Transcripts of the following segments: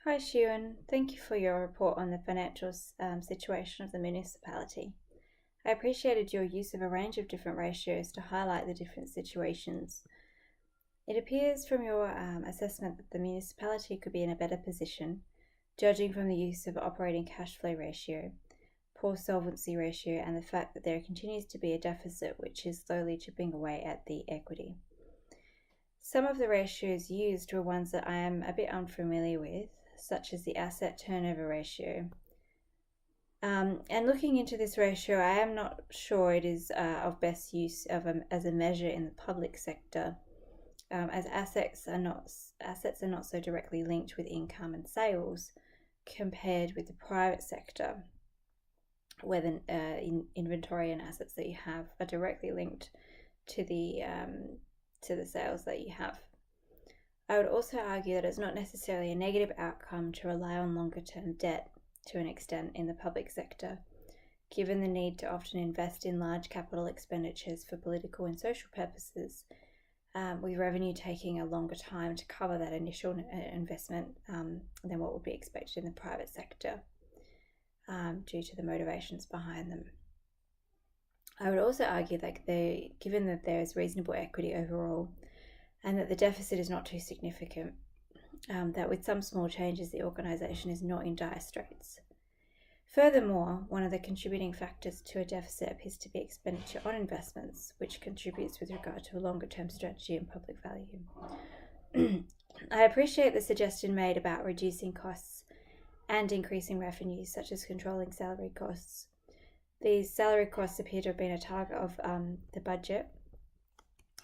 Hi Shiyun, thank you for your report on the financial situation of the municipality. I appreciated your use of a range of different ratios to highlight the different situations. It appears from your assessment that the municipality could be in a better position, judging from the use of operating cash flow ratio, poor solvency ratio, and the fact that there continues to be a deficit which is slowly chipping away at the equity. Some of the ratios used were ones that I am a bit unfamiliar with, such as the asset turnover ratio. And looking into this ratio, I am not sure it is of best use as a measure in the public sector, as assets are not so directly linked with income and sales compared with the private sector, where the inventory and assets that you have are directly linked to the sales that you have. I would also argue that it's not necessarily a negative outcome to rely on longer term debt to an extent in the public sector, given the need to often invest in large capital expenditures for political and social purposes, with revenue taking a longer time to cover that initial investment than what would be expected in the private sector due to the motivations behind them. I would also argue that given that there is reasonable equity overall, and that the deficit is not too significant, that with some small changes the organisation is not in dire straits. Furthermore, one of the contributing factors to a deficit appears to be expenditure on investments, which contributes with regard to a longer term strategy and public value. I appreciate the suggestion made about reducing costs and increasing revenues, such as controlling salary costs. These salary costs appear to have been a target of the budget,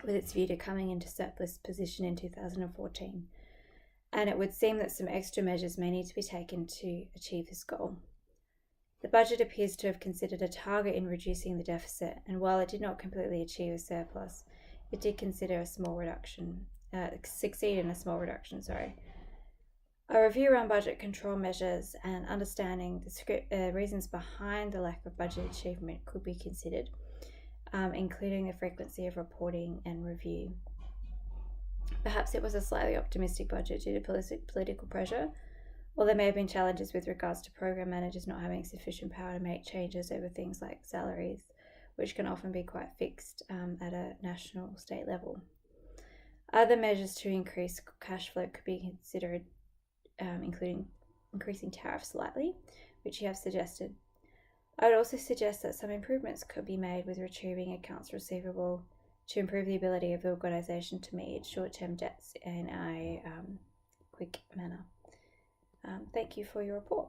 with its view to coming into surplus position in 2014, and it would seem that some extra measures may need to be taken to achieve this goal. The budget appears to have considered a target in reducing the deficit, and while it did not completely achieve a surplus, it did consider succeed in a small reduction. A review around budget control measures and understanding the reasons behind the lack of budget achievement could be considered, including the frequency of reporting and review. Perhaps it was a slightly optimistic budget due to political pressure, or there may have been challenges with regards to program managers not having sufficient power to make changes over things like salaries, which can often be quite fixed at a national state level. Other measures to increase cash flow could be considered, including increasing tariffs slightly, which you have suggested. I would also suggest that some improvements could be made with retrieving accounts receivable to improve the ability of the organisation to meet its short-term debts in a quick manner. Thank you for your report.